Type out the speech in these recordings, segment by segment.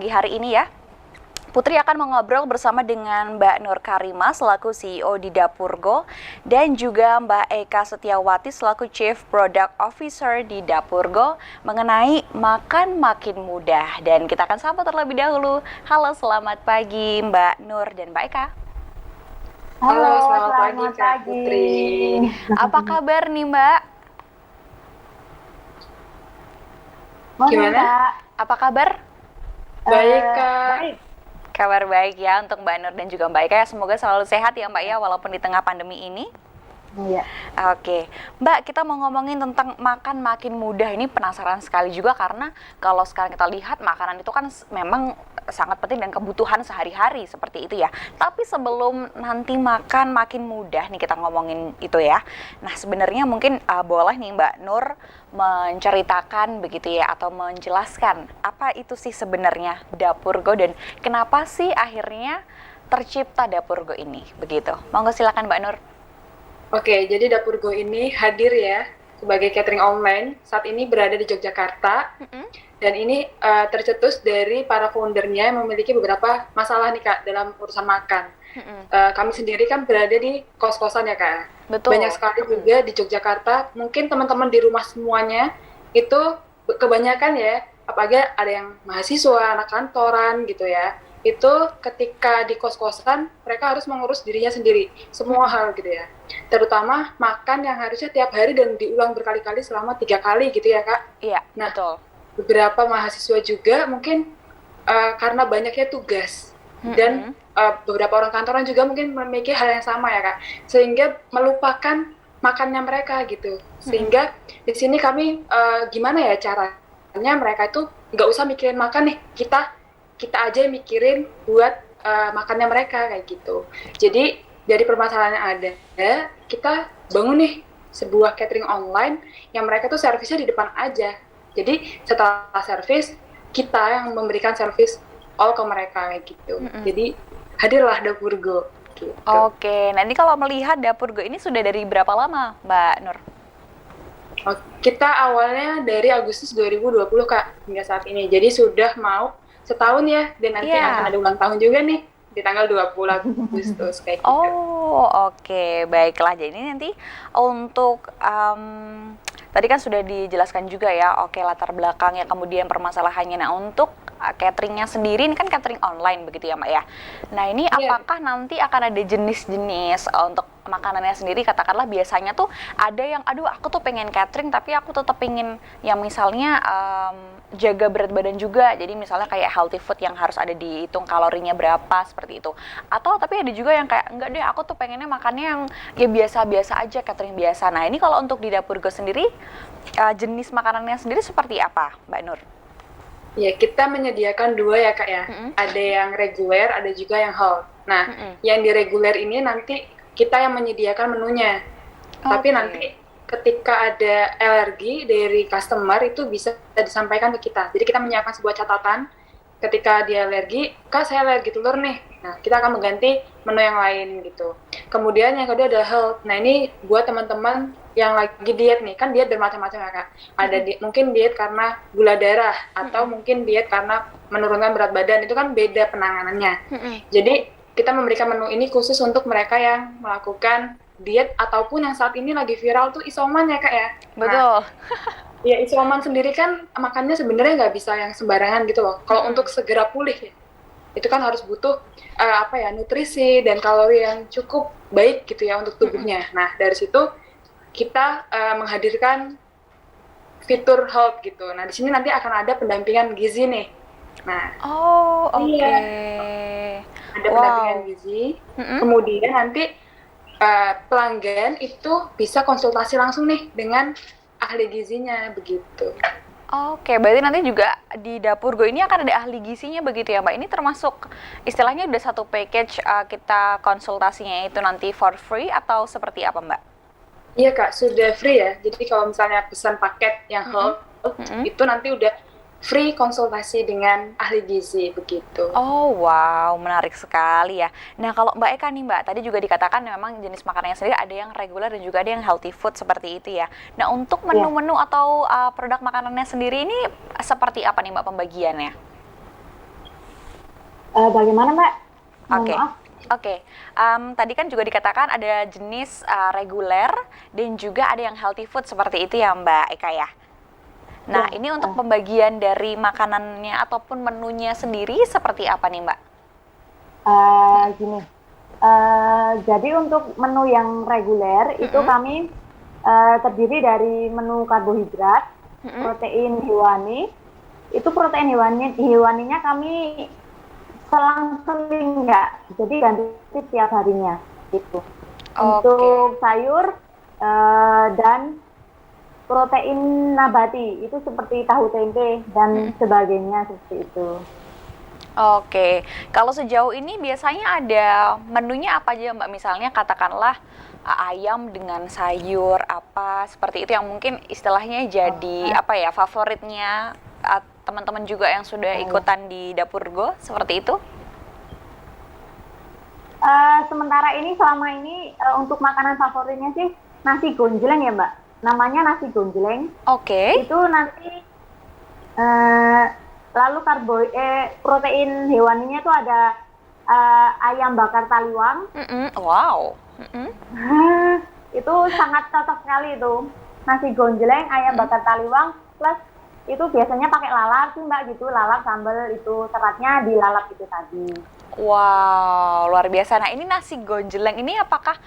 pagi hari ini ya. Putri akan mengobrol bersama dengan Mbak Nur Karimah selaku CEO di Dapurgo dan juga Mbak Eka Setiawati selaku Chief Product Officer di Dapurgo mengenai makan makin mudah. Dan kita akan sapa terlebih dahulu. Halo, selamat pagi Mbak Nur dan Mbak Eka. Halo, selamat pagi selamat Kak pagi. Putri. Apa kabar nih Mbak? Morning, Gimana? Kak. Apa kabar? Baik Kak. Baik. Kabar baik ya untuk Mbak Nur dan juga Mbak Eka. Semoga selalu sehat ya Mbak ya walaupun di tengah pandemi ini. Iya. Oke, Mbak, kita mau ngomongin tentang makan makin mudah. Ini penasaran sekali juga karena kalau sekarang kita lihat makanan itu kan memang sangat penting dan kebutuhan sehari-hari seperti itu ya. Tapi sebelum nanti makan makin mudah nih kita ngomongin itu ya. Nah, sebenarnya mungkin boleh nih Mbak Nur menceritakan begitu ya atau menjelaskan apa itu sih sebenarnya Dapurgo dan kenapa sih akhirnya tercipta Dapurgo ini begitu. Monggo silakan Mbak Nur. Oke, jadi Dapurgo ini hadir ya sebagai catering online. Saat ini berada di Yogyakarta dan ini tercetus dari para foundernya yang memiliki beberapa masalah nih Kak dalam urusan makan. Kami sendiri kan berada di kos-kosan ya Kak. Betul. Banyak sekali juga di Yogyakarta. Mungkin teman-teman di rumah semuanya itu kebanyakan ya, apalagi ada yang mahasiswa, anak kantoran gitu ya. Itu ketika di kos-kosan mereka harus mengurus dirinya sendiri semua hal gitu ya, terutama makan yang harusnya tiap hari dan diulang berkali-kali selama 3 kali gitu ya Kak. Iya, Nah, betul. beberapa mahasiswa juga mungkin karena banyaknya tugas dan beberapa orang kantoran juga mungkin memiliki hal yang sama ya Kak, sehingga melupakan makannya mereka gitu. Sehingga di sini kami gimana ya caranya mereka itu nggak usah mikirin makan nih, kita aja yang mikirin buat makannya mereka kayak gitu. Jadi dari permasalahan yang ada, kita bangun nih sebuah catering online yang mereka tuh servisnya di depan aja. Jadi setelah servis, kita yang memberikan servis all ke mereka kayak gitu. Jadi hadirlah Dapurgo. Gitu. Oke, nah ini kalau melihat Dapurgo ini sudah dari berapa lama Mbak Nur? Kita awalnya dari Agustus 2020 Kak, hingga saat ini. Jadi sudah mau setahun ya, dan nanti akan ada ulang tahun juga nih di tanggal 20 Agustus kayak gitu. Oh, oke. Baiklah. Jadi nanti untuk tadi kan sudah dijelaskan juga ya, oke latar belakangnya, kemudian permasalahannya. Nah, untuk cateringnya sendiri, ini kan catering online begitu ya Mbak ya. Nah, ini apakah nanti akan ada jenis-jenis untuk makanannya sendiri, katakanlah biasanya tuh ada yang, aduh aku tuh pengen catering tapi aku tetap pengen yang misalnya jaga berat badan juga, jadi misalnya kayak healthy food yang harus ada dihitung kalorinya berapa seperti itu, atau tapi ada juga yang kayak enggak deh aku tuh pengennya makannya yang ya biasa-biasa aja, catering biasa. Nah ini kalau untuk di Dapurgo sendiri jenis makanannya sendiri seperti apa Mbak Nur? Ya, kita menyediakan dua ya Kak ya. Ada yang reguler, ada juga yang health. Nah, yang di reguler ini nanti kita yang menyediakan menunya. Tapi nanti ketika ada alergi dari customer itu bisa disampaikan ke kita. Jadi kita menyiapkan sebuah catatan ketika dia alergi, Kak saya alergi telur nih. Nah, kita akan mengganti menu yang lain gitu. Kemudian yang kedua ada health. Nah, ini buat teman-teman yang lagi diet nih, kan diet bermacam-macam ya Kak. Ada mungkin diet karena gula darah, atau mungkin diet karena menurunkan berat badan, itu kan beda penanganannya. Jadi kita memberikan menu ini khusus untuk mereka yang melakukan diet ataupun yang saat ini lagi viral tuh isoman ya Kak ya. Betul. Ya isoman sendiri kan makannya sebenarnya nggak bisa yang sembarangan gitu loh. Kalau untuk segera pulih ya, itu kan harus butuh nutrisi dan kalori yang cukup baik gitu ya untuk tubuhnya. Nah dari situ kita menghadirkan fitur health gitu. Nah di sini nanti akan ada pendampingan gizi nih. Nah, oke. Ada pendampingan gizi. Kemudian nanti pelanggan itu bisa konsultasi langsung nih dengan ahli gizinya begitu. Oke, berarti nanti juga di Dapurgo ini akan ada ahli gizinya begitu ya Mbak? Ini termasuk istilahnya udah satu package kita konsultasinya itu nanti for free atau seperti apa Mbak? Iya Kak, sudah free ya. Jadi kalau misalnya pesan paket yang health, itu nanti udah free konsultasi dengan ahli gizi begitu. Oh wow, menarik sekali ya. Nah kalau Mbak Eka nih Mbak, tadi juga dikatakan memang jenis makanannya sendiri ada yang reguler dan juga ada yang healthy food seperti itu ya. Nah untuk menu-menu atau produk makanannya sendiri ini seperti apa nih Mbak pembagiannya? Bagaimana Mbak? Mohon Oke. maaf. Oke, tadi kan juga dikatakan ada jenis reguler dan juga ada yang healthy food seperti itu ya Mbak Eka ya. Nah, Ya, ini untuk pembagian dari makanannya ataupun menunya sendiri seperti apa nih Mbak? Gini, jadi untuk menu yang reguler itu kami terdiri dari menu karbohidrat, protein hewani. Itu protein hewaninya kami selang-seling nggak, jadi ganti tiap harinya gitu. Untuk sayur dan protein nabati itu seperti tahu tempe dan sebagainya seperti itu. Oke, kalau sejauh ini biasanya ada menunya apa aja Mbak? Misalnya katakanlah ayam dengan sayur apa seperti itu yang mungkin istilahnya jadi apa ya favoritnya teman-teman juga yang sudah ikutan di Dapur Go seperti itu? Sementara ini selama ini untuk makanan favoritnya sih nasi gonjleng ya Mbak. Namanya nasi gonjleng. Oke. Itu nanti lalu protein hewaninya tuh ada ayam bakar taliwang. Wow. Itu sangat cocok sekali itu. Nasi gonjleng, ayam bakar taliwang plus itu biasanya pakai lalap sih Mbak gitu, lalap sambal itu seratnya dilalap itu tadi. Wow, luar biasa. Nah ini nasi gonjleng ini apakah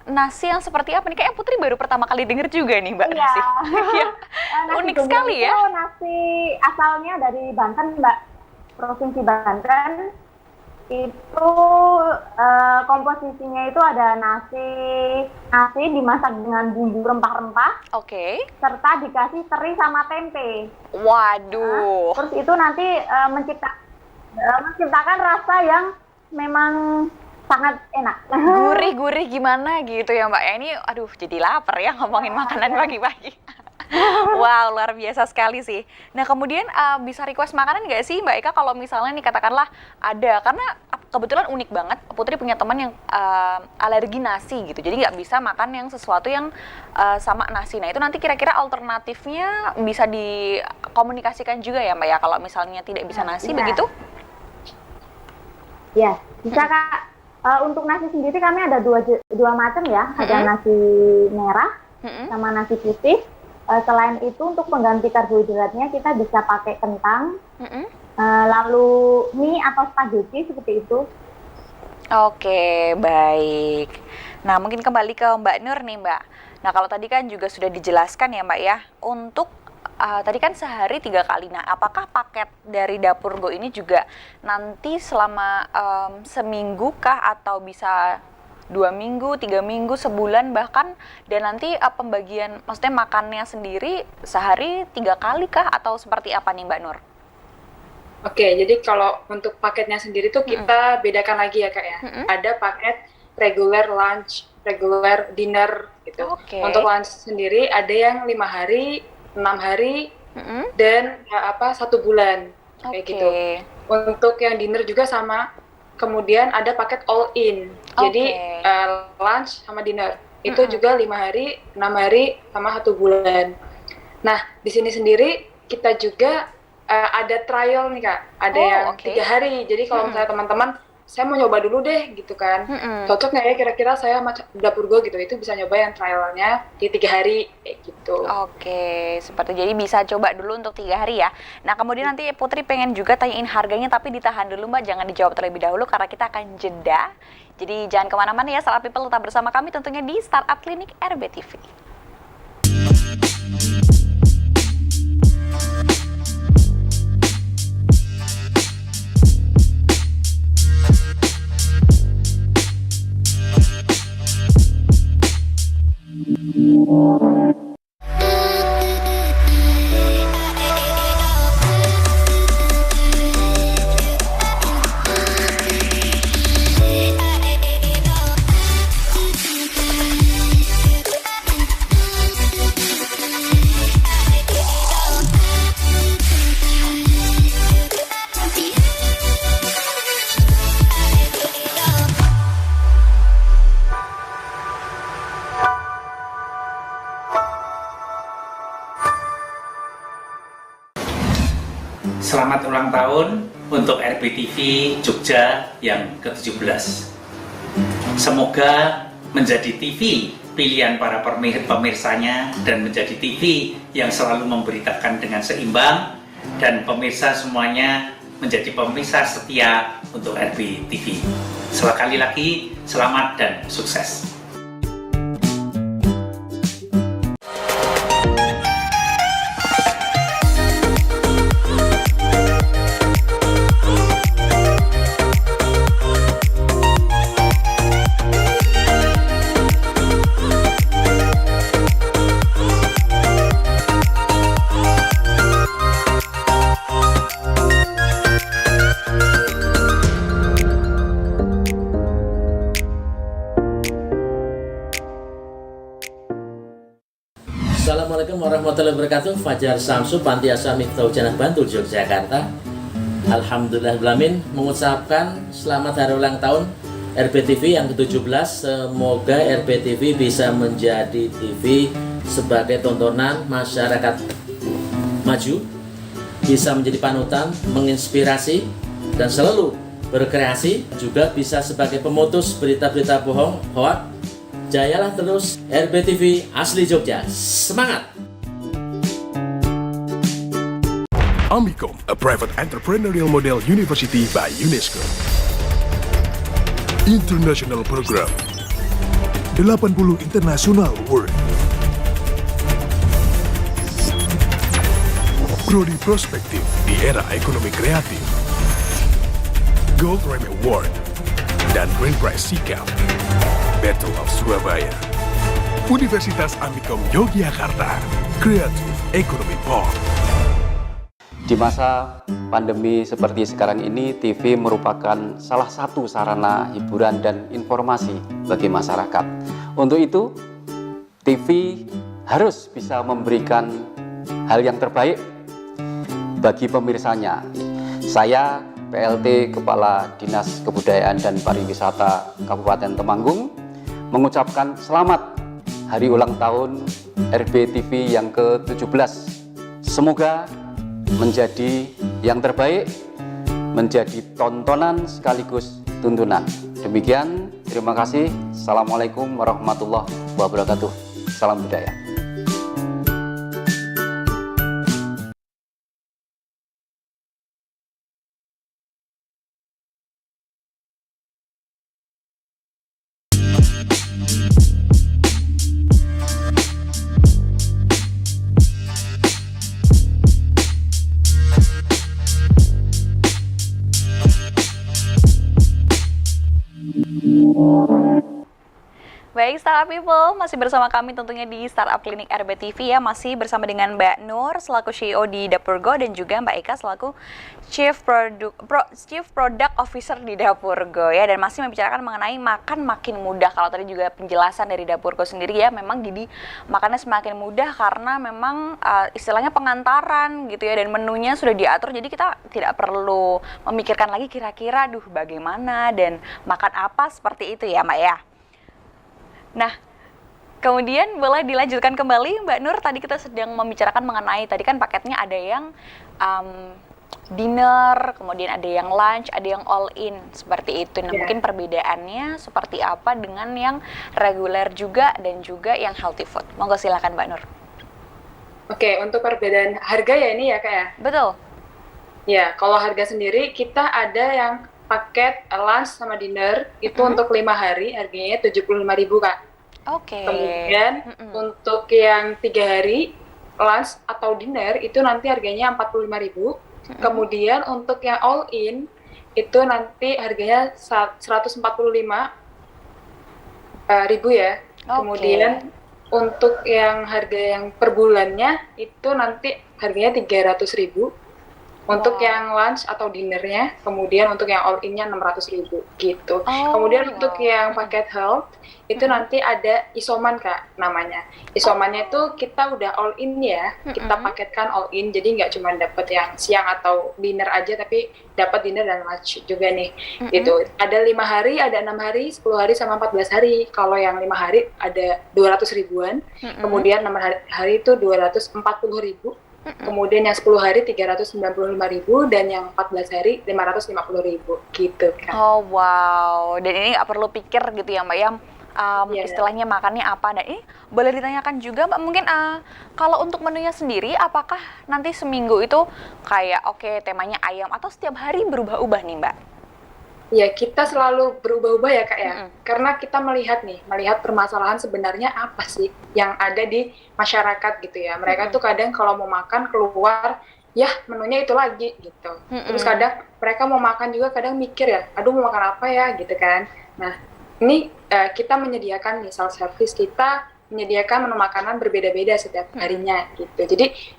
nasi yang seperti apa nih? Kayaknya Putri baru pertama kali denger juga nih Mbak Iya. nasi. Nasi Unik gonjleng sekali ya. itu nasi asalnya dari Banten Mbak, Provinsi Banten. Itu komposisinya itu ada nasi dimasak dengan bumbu rempah-rempah. Oke. Serta dikasih teri sama tempe. Waduh. Terus itu nanti menciptakan rasa yang memang sangat enak. Gurih-gurih gimana gitu ya Mbak. Ya ini aduh jadi lapar ya ngomongin makanan pagi-pagi. Wow, luar biasa sekali sih. Nah, kemudian bisa request makanan nggak sih Mbak Eka kalau misalnya nih katakanlah ada, karena kebetulan unik banget, Putri punya teman yang alergi nasi gitu, jadi nggak bisa makan yang sesuatu yang sama nasi. Nah, itu nanti kira-kira alternatifnya bisa dikomunikasikan juga ya Mbak ya, kalau misalnya tidak bisa nasi begitu? Ya, bisa Kak. Untuk nasi sendiri kami ada dua macam ya, ada nasi merah sama nasi putih. Selain itu untuk pengganti karbohidratnya kita bisa pakai kentang, lalu mie atau spaghetti seperti itu. Oke, baik. Nah, mungkin kembali ke Mbak Nur nih Mbak. Nah, kalau tadi kan juga sudah dijelaskan ya Mbak ya, untuk tadi kan sehari 3 kali. Nah, apakah paket dari Dapur Go ini juga nanti selama seminggu kah atau bisa 2 minggu, 3 minggu, sebulan bahkan, dan nanti pembagian, maksudnya makannya sendiri sehari 3 kali kah atau seperti apa nih Mbak Nur? Oke, jadi kalau untuk paketnya sendiri tuh kita bedakan lagi ya Kak ya. Ada paket regular lunch, regular dinner gitu. Untuk lunch sendiri ada yang 5 hari, 6 hari, dan 1 bulan kayak gitu. Untuk yang dinner juga sama. Kemudian ada paket all in, jadi lunch sama dinner itu juga 5 hari, 6 hari, sama 1 bulan. Nah di sini sendiri kita juga ada trial nih Kak, ada yang 3 hari. Jadi kalau misalnya teman-teman saya mau nyoba dulu deh gitu kan, cocok nggak ya kira-kira saya sama Dapur Go gitu, itu bisa nyoba yang trialnya di 3 hari kayak gitu. Oke, seperti jadi bisa coba dulu untuk 3 hari ya. Nah kemudian nanti Putri pengen juga tanyain harganya, tapi ditahan dulu Mbak, jangan dijawab terlebih dahulu karena kita akan jeda. Jadi jangan kemana-mana ya, Startup People tetap bersama kami tentunya di Startup Clinic RBTV. RBTV Jogja yang ke-17. Semoga menjadi TV pilihan para pemirsanya dan menjadi TV yang selalu memberitakan dengan seimbang, dan pemirsa semuanya menjadi pemirsa setia untuk RBTV. Sekali lagi, selamat dan sukses. Assalamualaikum warahmatullahi wabarakatuh. Fajar Samsu, Panti Asuhan Miftahul Janah Bantul, Yogyakarta. Alhamdulillahirrahmanirrahim, mengucapkan selamat hari ulang tahun RBTV yang ke-17. Semoga RBTV bisa menjadi TV sebagai tontonan masyarakat maju, bisa menjadi panutan, menginspirasi, dan selalu berkreasi. Juga bisa sebagai pemutus berita-berita bohong, hoak. Jayalah terus RBTV asli Jogja. Semangat! Amicom, a private entrepreneurial model university by UNESCO. International Program 80 International Award. Prodi Prospektif di era ekonomi kreatif. Gold Remy Award dan Grand Prize Sikap. Battle of Surabaya. Universitas Amicom Yogyakarta. Creative Economy Park. Di masa pandemi seperti sekarang ini, TV merupakan salah satu sarana hiburan dan informasi bagi masyarakat. Untuk itu, TV harus bisa memberikan hal yang terbaik bagi pemirsanya. Saya, PLT Kepala Dinas Kebudayaan dan Pariwisata Kabupaten Temanggung, mengucapkan selamat hari ulang tahun RBTV yang ke-17. Semoga menjadi yang terbaik, menjadi tontonan sekaligus tuntunan. Demikian, terima kasih. Assalamualaikum warahmatullahi wabarakatuh. Salam budaya. Baik, Startup People, masih bersama kami tentunya di Startup Clinic RBTV ya, masih bersama dengan Mbak Nur selaku CEO di Dapurgo dan juga Mbak Eka selaku Chief Product Officer di Dapurgo ya, dan masih membicarakan mengenai makan makin mudah. Kalau tadi juga penjelasan dari Dapurgo sendiri ya, memang jadi makannya semakin mudah karena memang istilahnya pengantaran gitu ya, dan menunya sudah diatur, jadi kita tidak perlu memikirkan lagi kira-kira duh bagaimana dan makan apa seperti itu ya Mbak ya. Nah, kemudian boleh dilanjutkan kembali Mbak Nur, tadi kita sedang membicarakan mengenai, tadi kan paketnya ada yang dinner, kemudian ada yang lunch, ada yang all in, seperti itu. Nah, mungkin perbedaannya seperti apa dengan yang reguler juga dan juga yang healthy food. Monggo silakan Mbak Nur. Oke, untuk perbedaan harga ya ini ya Kak ya? Betul. Ya, kalau harga sendiri kita ada yang paket lunch sama dinner itu untuk 5 hari harganya 75.000 Kak. Oke. Kemudian untuk yang 3 hari lunch atau dinner itu nanti harganya 45.000. Kemudian untuk yang all in itu nanti harganya 145.000 ya. Kemudian untuk yang harga yang per bulannya itu nanti harganya 300.000. Untuk yang lunch atau dinnernya, kemudian untuk yang all in-nya 600.000 gitu. Kemudian untuk yang paket health itu nanti ada isoman Kak namanya. Isomannya itu kita udah all in ya, kita paketkan all in, jadi nggak cuma dapat yang siang atau dinner aja, tapi dapat dinner dan lunch juga nih. Gitu. Ada 5 hari, ada 6 hari, 10 hari sama 14 hari. Kalau yang 5 hari ada 200 ribuan, kemudian 6 hari itu 240.000. Kemudian yang 10 hari 395.000 dan yang 14 hari 550.000 gitu kan. Oh wow, dan ini nggak perlu pikir gitu ya Mbak ya, Iya. istilahnya makannya apa. Dan ini boleh ditanyakan juga Mbak, mungkin kalau untuk menunya sendiri, apakah nanti seminggu itu kayak oke temanya ayam atau setiap hari berubah-ubah nih Mbak? Ya, kita selalu berubah-ubah ya Kak ya, karena kita melihat permasalahan sebenarnya apa sih yang ada di masyarakat gitu ya. Mereka tuh kadang kalau mau makan keluar, ya menunya itu lagi gitu. Terus kadang mereka mau makan juga kadang mikir ya, aduh mau makan apa ya gitu kan. Nah, ini kita menyediakan nih, self service kita menyediakan menu makanan berbeda-beda setiap harinya gitu. Jadi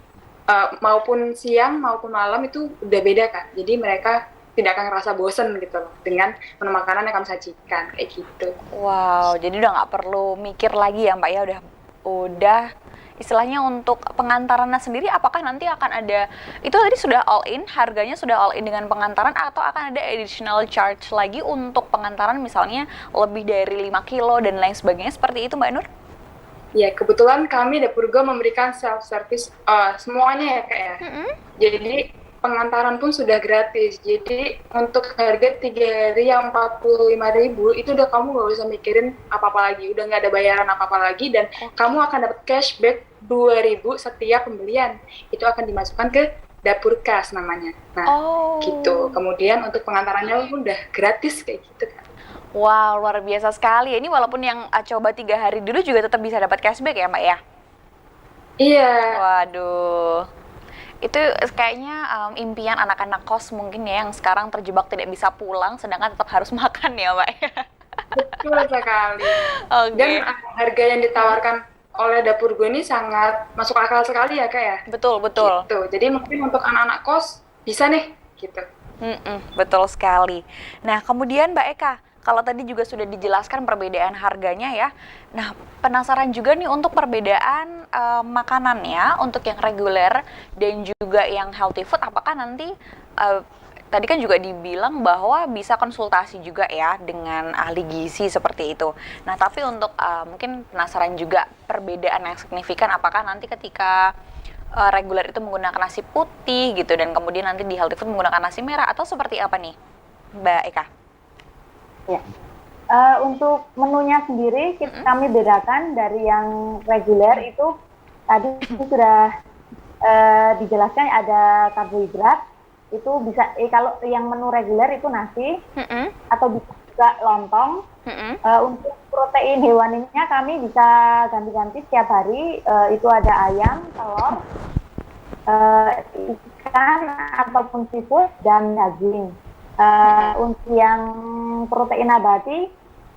maupun siang maupun malam itu udah beda Kak. Jadi mereka tidak akan ngerasa bosen gitu loh dengan menu makanan yang kami sajikan kayak gitu. Wow, jadi udah nggak perlu mikir lagi ya Mbak ya, udah istilahnya untuk pengantarannya sendiri, apakah nanti akan ada, itu tadi sudah all in, harganya sudah all in dengan pengantaran, atau akan ada additional charge lagi untuk pengantaran misalnya lebih dari 5 kilo dan lain sebagainya, seperti itu Mbak Nur? Ya, kebetulan kami Dapur Go memberikan self service semuanya ya Kak ya. Jadi pengantaran pun sudah gratis. Jadi untuk harga 3 hari yang 45.000 itu udah kamu nggak usah mikirin apa-apa lagi, udah nggak ada bayaran apa-apa lagi, dan kamu akan dapat cashback 2.000 setiap pembelian. Itu akan dimasukkan ke Dapur Kas namanya. Nah, gitu. Kemudian untuk pengantarannya pun udah gratis kayak gitu kan. Wow, luar biasa sekali. Ini walaupun yang coba 3 hari dulu juga tetap bisa dapat cashback ya Mbak ya? Iya. Waduh. Itu kayaknya impian anak-anak kos mungkin ya, yang sekarang terjebak tidak bisa pulang sedangkan tetap harus makan ya Mbak ya. Betul sekali. Oke. Dan harga yang ditawarkan oleh Dapur Go ini sangat masuk akal sekali ya Kak ya. Betul. Gitu. Jadi mungkin untuk anak-anak kos bisa nih gitu. Betul sekali. Nah kemudian Mbak Eka, kalau tadi juga sudah dijelaskan perbedaan harganya ya. Nah, penasaran juga nih untuk perbedaan makanannya untuk yang reguler dan juga yang healthy food. Apakah nanti tadi kan juga dibilang bahwa bisa konsultasi juga ya dengan ahli gizi seperti itu. Nah, tapi untuk mungkin penasaran juga perbedaan yang signifikan, apakah nanti ketika reguler itu menggunakan nasi putih gitu dan kemudian nanti di healthy food menggunakan nasi merah, atau seperti apa nih Mbak Eka? Ya. Untuk menunya sendiri kami bedakan dari yang reguler itu tadi sudah dijelaskan ada karbohidrat, itu bisa kalau yang menu reguler itu nasi atau bisa juga lontong. Untuk protein hewaninya kami bisa ganti-ganti setiap hari, itu ada ayam, telur, ikan ataupun seafood dan daging. Untuk yang protein nabati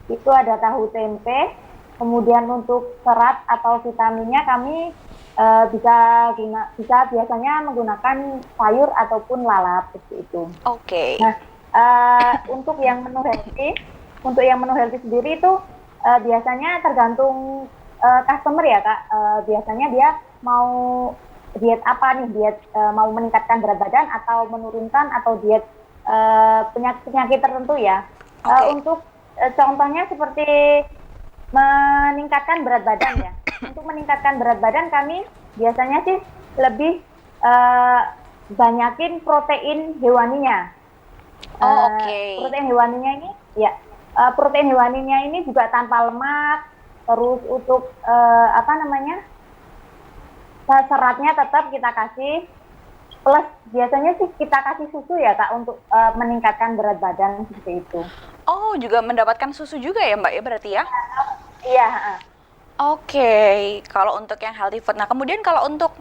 itu ada tahu tempe. Kemudian untuk serat atau vitaminnya kami bisa biasanya menggunakan sayur ataupun lalap seperti itu. Oke. Nah, untuk yang menu healthy sendiri itu biasanya tergantung customer ya Kak. Biasanya dia mau diet apa nih, diet mau meningkatkan berat badan atau menurunkan, atau diet penyakit tertentu ya. Untuk contohnya seperti meningkatkan berat badan ya. Untuk meningkatkan berat badan kami biasanya sih lebih banyakin protein hewaninya. Protein hewaninya ini ya, protein hewaninya ini juga tanpa lemak. Terus untuk seratnya tetap kita kasih. Plus biasanya sih kita kasih susu ya Kak untuk meningkatkan berat badan seperti itu. Oh, juga mendapatkan susu juga ya Mbak ya berarti ya? Iya. Oke, kalau untuk yang healthy food. Nah kemudian kalau untuk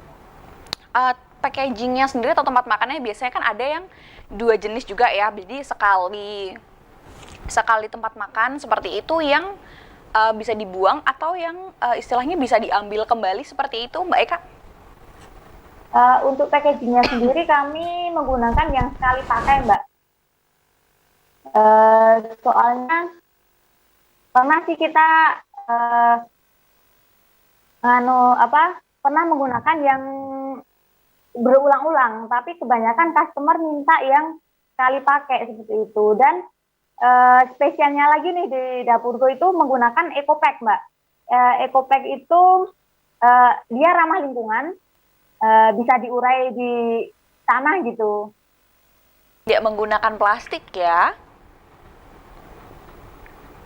packagingnya sendiri atau tempat makannya biasanya kan ada yang 2 jenis juga ya. Jadi sekali tempat makan seperti itu yang bisa dibuang, atau yang istilahnya bisa diambil kembali seperti itu Mbak Eka? Untuk packagingnya sendiri kami menggunakan yang sekali pakai Mbak. Soalnya pernah sih kita pernah menggunakan yang berulang-ulang, tapi kebanyakan customer minta yang sekali pakai seperti itu. Dan spesialnya lagi nih di Dapur Go itu menggunakan eco pack Mbak. Eco pack itu dia ramah lingkungan. bisa diurai di tanah gitu. Tidak menggunakan plastik ya?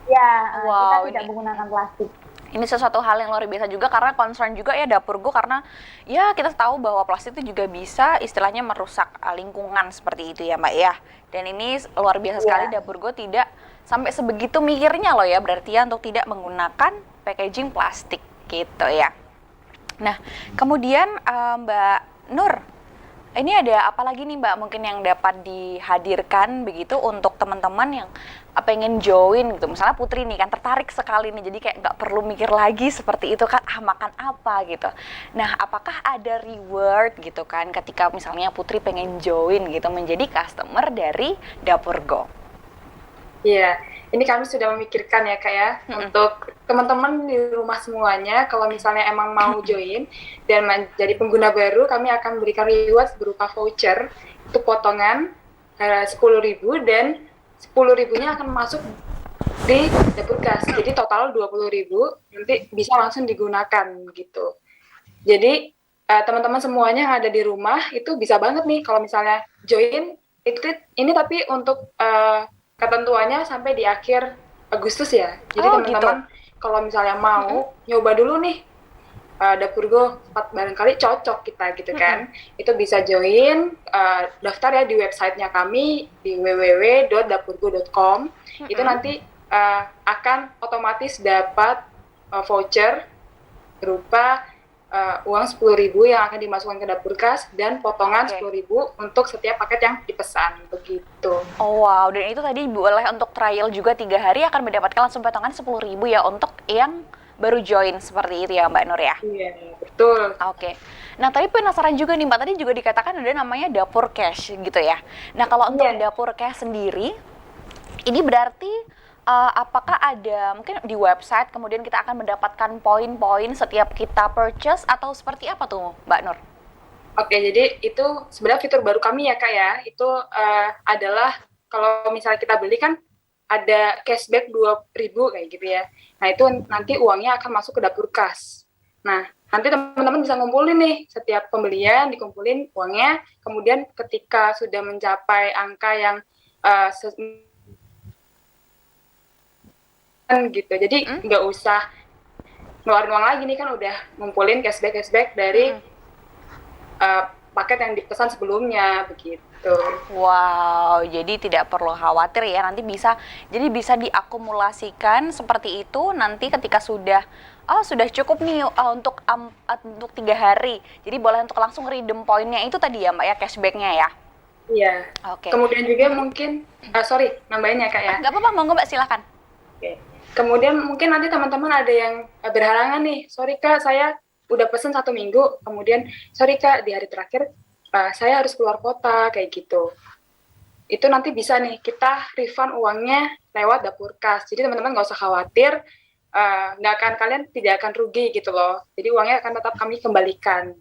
Ya, Wow, kita tidak menggunakan plastik. Ini sesuatu hal yang luar biasa juga karena concern juga ya Dapurgo, karena ya kita tahu bahwa plastik itu juga bisa istilahnya merusak lingkungan seperti itu ya Mbak ya. Dan ini luar biasa sekali Dapurgo tidak sampai sebegitu mikirnya loh ya, berarti ya untuk tidak menggunakan packaging plastik gitu ya. Nah, kemudian Mbak Nur, ini ada apa lagi nih Mbak mungkin yang dapat dihadirkan begitu untuk teman-teman yang pengen join gitu. Misalnya Putri nih kan tertarik sekali nih, jadi kayak nggak perlu mikir lagi seperti itu kan, makan apa gitu. Nah, apakah ada reward gitu kan ketika misalnya Putri pengen join gitu menjadi customer dari Dapurgo? Iya, ini kami sudah memikirkan ya Kak ya, untuk teman-teman di rumah semuanya, kalau misalnya emang mau join dan menjadi pengguna baru, kami akan memberikan reward berupa voucher, itu potongan 10.000 dan 10.000-nya akan masuk di Dapurkas. Jadi total 20.000 nanti bisa langsung digunakan gitu. Jadi teman-teman semuanya yang ada di rumah itu bisa banget nih kalau misalnya join ini, tapi untuk ketentuannya sampai di akhir Agustus ya. Jadi teman-teman kalau misalnya mau nyoba dulu nih Dapurgo, barangkali cocok kita gitu kan, itu bisa join, daftar ya di websitenya kami di www.dapurgo.com. Itu nanti akan otomatis dapat voucher berupa uang 10.000 yang akan dimasukkan ke Dapurkas dan potongan 10.000 untuk setiap paket yang dipesan begitu. Oh wow, dan itu tadi boleh untuk trial juga 3 hari akan mendapatkan langsung potongan 10.000 ya untuk yang baru join seperti itu ya Mbak Nur ya? Iya, betul. Oke. Nah, tadi penasaran juga nih Mbak, tadi juga dikatakan ada namanya Dapur Cash gitu ya. Nah, kalau untuk Dapur Cash sendiri, ini berarti apakah ada mungkin di website kemudian kita akan mendapatkan poin-poin setiap kita purchase atau seperti apa tuh Mbak Nur? Oke, jadi itu sebenarnya fitur baru kami ya Kak ya. Itu adalah kalau misalnya kita beli kan ada cashback 2.000 kayak gitu ya. Nah, itu nanti uangnya akan masuk ke Dapurkas. Nah, nanti teman-teman bisa ngumpulin nih, setiap pembelian dikumpulin uangnya, kemudian ketika sudah mencapai angka yang gitu. Jadi nggak usah ngeluarin uang lagi nih, kan udah ngumpulin cashback dari paket yang dipesan sebelumnya begitu. Wow, jadi tidak perlu khawatir ya, nanti bisa diakumulasikan seperti itu nanti ketika sudah cukup nih untuk 3 hari. Jadi boleh untuk langsung redeem poinnya itu tadi ya Mbak ya, cashbacknya ya. Iya. Oke. Kemudian juga mungkin nambahin ya Kak ya. Nggak apa-apa, monggo Mbak, silakan. Oke. Kemudian mungkin nanti teman-teman ada yang berhalangan nih, sorry Kak, saya udah pesen 1 minggu, kemudian sorry Kak, di hari terakhir saya harus keluar kota, kayak gitu. Itu nanti bisa nih, kita refund uangnya lewat Dapurkas. Jadi teman-teman nggak usah khawatir, kalian tidak akan rugi gitu loh. Jadi uangnya akan tetap kami kembalikan.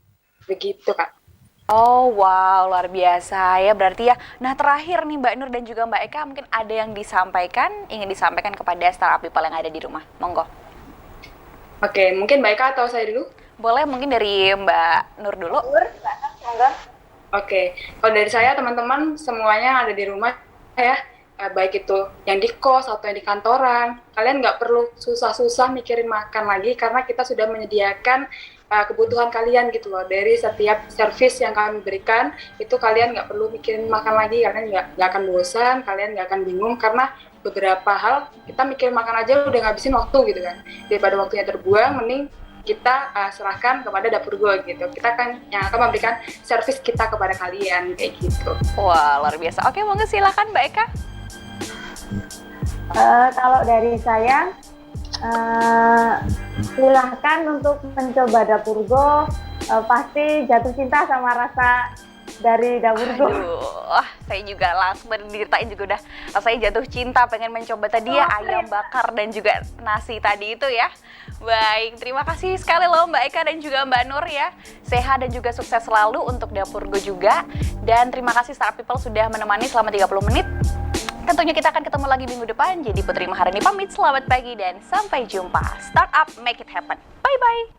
Begitu Kak. Oh wow, luar biasa ya berarti ya. Nah, terakhir nih Mbak Nur dan juga Mbak Eka, mungkin ada yang ingin disampaikan kepada startup people yang ada di rumah. Monggo. Oke, mungkin Mbak Eka atau saya dulu? Boleh, mungkin dari Mbak Nur dulu. Monggo. Oke, kalau dari saya teman-teman semuanya ada di rumah ya, baik itu yang di kos atau yang di kantoran, kalian nggak perlu susah-susah mikirin makan lagi karena kita sudah menyediakan kebutuhan kalian gitu loh. Dari setiap servis yang kami berikan, itu kalian nggak perlu mikirin makan lagi, kalian nggak akan bosan, kalian nggak akan bingung karena beberapa hal kita mikirin makan aja udah ngabisin waktu gitu kan. Daripada waktunya terbuang, mending kita serahkan kepada Dapurgo gitu. Kita kan yang akan memberikan servis kita kepada kalian kayak gitu. Wah, luar biasa. Oke, monggo silakan Mbak Eka. Kalau dari saya, silahkan untuk mencoba Dapurgo. Pasti jatuh cinta sama rasa dari Dapurgo. Aduh, saya juga langsung diceritain juga udah rasanya jatuh cinta, pengen mencoba tadi ya ayam bakar dan juga nasi tadi itu ya. Baik, terima kasih sekali loh Mbak Eka dan juga Mbak Nur ya. Sehat dan juga sukses selalu untuk Dapurgo juga. Dan terima kasih Startup People sudah menemani selama 30 menit. Tentunya kita akan ketemu lagi minggu depan. Jadi Putri Maharani pamit, selamat pagi dan sampai jumpa. Startup, make it happen. Bye-bye.